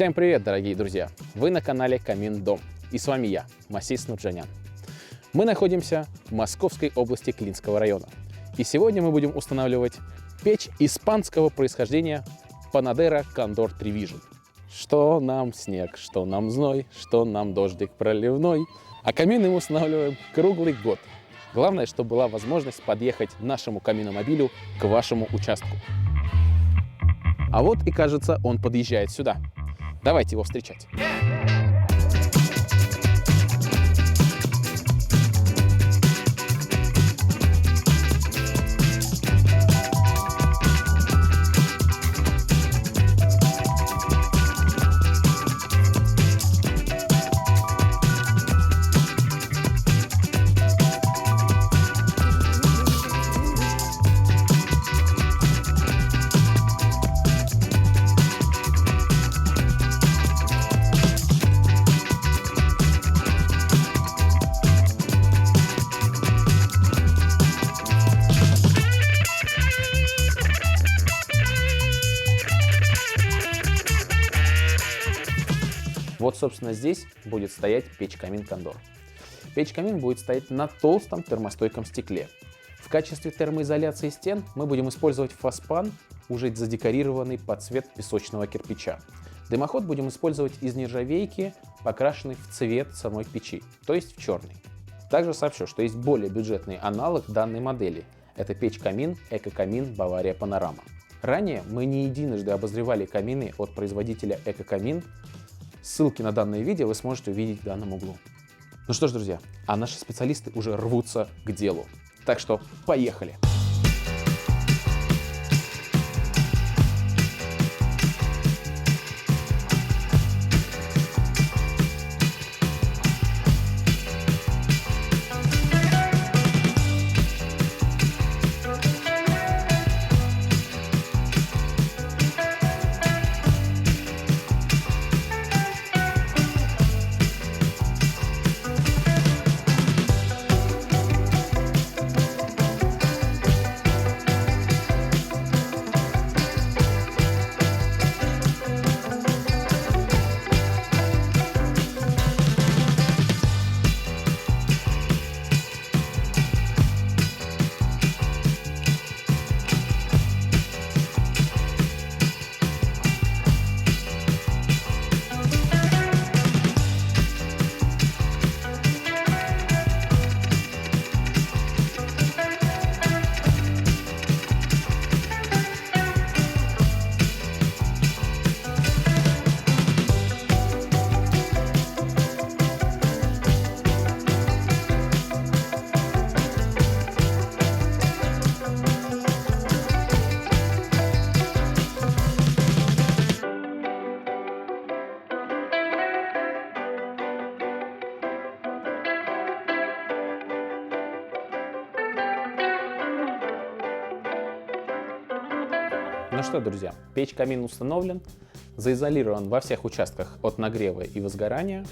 Всем привет, дорогие друзья! Вы на канале Камин Дом. И с вами я, Масис Нурджанян. Мы находимся в Московской области Клинского района. И сегодня мы будем устанавливать печь испанского происхождения Panadera Condor Trivision. Что нам снег, что нам зной, что нам дождик проливной. А камин мы устанавливаем круглый год. Главное, чтобы была возможность подъехать нашему каминомобилю к вашему участку. А вот и, кажется, он подъезжает сюда. Давайте его встречать. Вот, собственно, здесь будет стоять печь-камин Condor. Печь-камин будет стоять на толстом термостойком стекле. В качестве термоизоляции стен мы будем использовать фоспан, уже задекорированный под цвет песочного кирпича. Дымоход будем использовать из нержавейки, покрашенный в цвет самой печи, то есть в черный. Также сообщу, что есть более бюджетный аналог данной модели. Это печь-камин Эко-камин Бавария Панорама. Ранее мы не единожды обозревали камины от производителя Эко-камин. Ссылки на данное видео вы сможете увидеть в данном углу. Ну что ж, друзья, а наши специалисты уже рвутся к делу. Так что поехали! Ну что, друзья, печь-камин установлен, заизолирован во всех участках от нагрева и возгорания.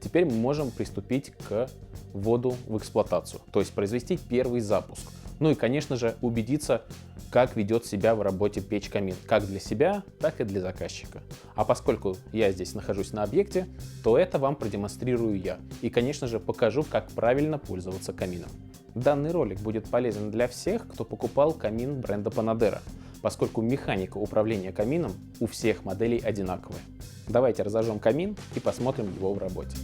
Теперь мы можем приступить к вводу в эксплуатацию, то есть произвести первый запуск. Ну и, конечно же, убедиться, как ведет себя в работе печь-камин, как для себя, так и для заказчика. А поскольку я здесь нахожусь на объекте, то это вам продемонстрирую я. И, конечно же, покажу, как правильно пользоваться камином. Данный ролик будет полезен для всех, кто покупал камин бренда Panadera, поскольку механика управления камином у всех моделей одинаковая. Давайте разожжем камин и посмотрим его в работе.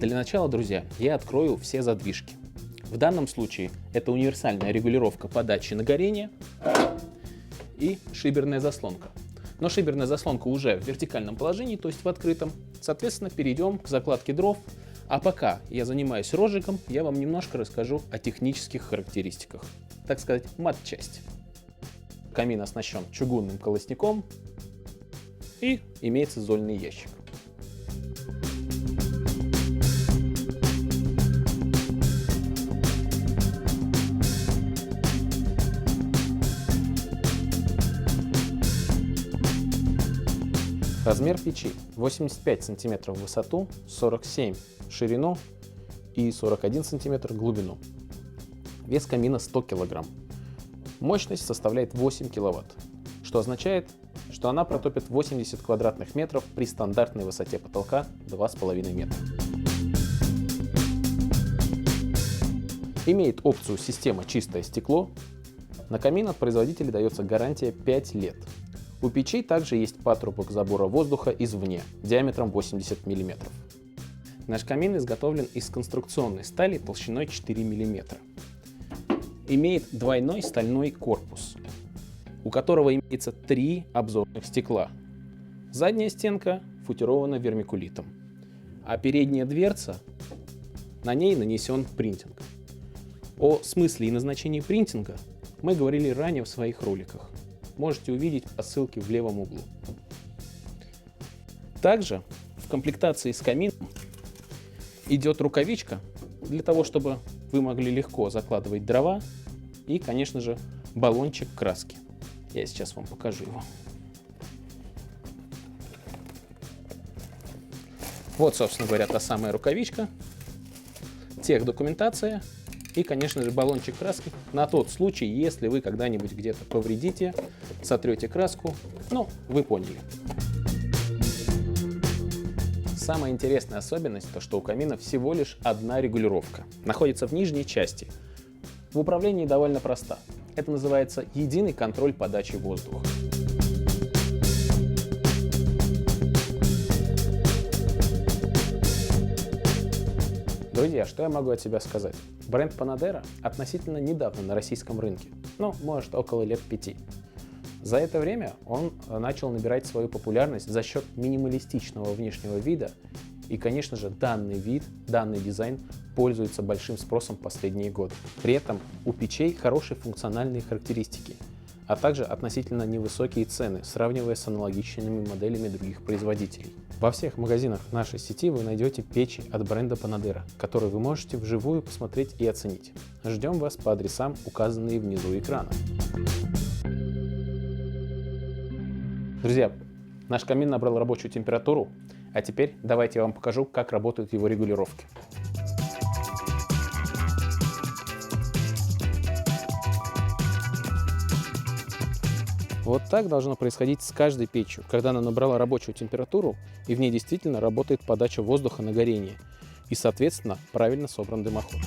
Для начала, друзья, я открою все задвижки. В данном случае это универсальная регулировка подачи на горение и шиберная заслонка. Но шиберная заслонка уже в вертикальном положении, то есть в открытом. Соответственно, перейдем к закладке дров. А пока я занимаюсь розжигом, я вам немножко расскажу о технических характеристиках. Так сказать, мат-часть. Камин оснащен чугунным колосником и имеется зольный ящик. Размер печи 85 см в высоту, 47 в ширину и 41 см в глубину. Вес камина 100 кг. Мощность составляет 8 кВт, что означает, что она протопит 80 квадратных метров при стандартной высоте потолка 2,5 метра. Имеет опцию «Система чистое стекло». На камин от производителя дается гарантия 5 лет. У печей также есть патрубок забора воздуха извне диаметром 80 мм. Наш камин изготовлен из конструкционной стали толщиной 4 мм. Имеет двойной стальной корпус, у которого имеется 3 обзорных стекла. Задняя стенка футирована вермикулитом, а передняя дверца, на ней нанесен принтинг. О смысле и назначении принтинга мы говорили ранее в своих роликах. Можете увидеть по ссылке в левом углу. Также в комплектации с камином идет рукавичка для того, чтобы вы могли легко закладывать дрова и, конечно же, баллончик краски. Я сейчас вам покажу его. Вот, собственно говоря, та самая рукавичка, техдокументация и, конечно же, баллончик краски на тот случай, если вы когда-нибудь где-то повредите, сотрете краску. Ну, вы поняли. Самая интересная особенность, то что у камина всего лишь одна регулировка. Находится в нижней части. В управлении довольно проста. Это называется единый контроль подачи воздуха. Друзья, что я могу от себя сказать? Бренд Panadera относительно недавно на российском рынке, ну, может, около лет 5. За это время он начал набирать свою популярность за счет минималистичного внешнего вида, и, конечно же, данный вид, данный дизайн пользуется большим спросом последние годы. При этом у печей хорошие функциональные характеристики, а также относительно невысокие цены, сравнивая с аналогичными моделями других производителей. Во всех магазинах нашей сети вы найдете печи от бренда Panadera, которые вы можете вживую посмотреть и оценить. Ждем вас по адресам, указанные внизу экрана. Друзья, наш камин набрал рабочую температуру, а теперь давайте я вам покажу, как работают его регулировки. Вот так должно происходить с каждой печью, когда она набрала рабочую температуру и в ней действительно работает подача воздуха на горение и, соответственно, правильно собран дымоход.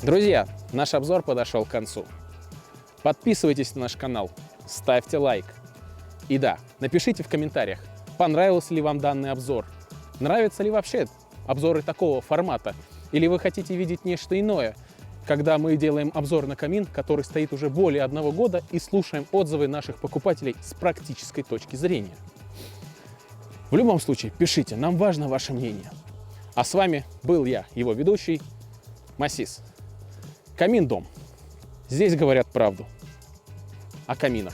Друзья, наш обзор подошел к концу. Подписывайтесь на наш канал, ставьте лайк. И да, напишите в комментариях, понравился ли вам данный обзор, нравятся ли вообще обзоры такого формата, или вы хотите видеть нечто иное, когда мы делаем обзор на камин, который стоит уже более 1 года, и слушаем отзывы наших покупателей с практической точки зрения. В любом случае, пишите, нам важно ваше мнение. А с вами был я, его ведущий, Масис. Камин-дом. Здесь говорят правду о каминах.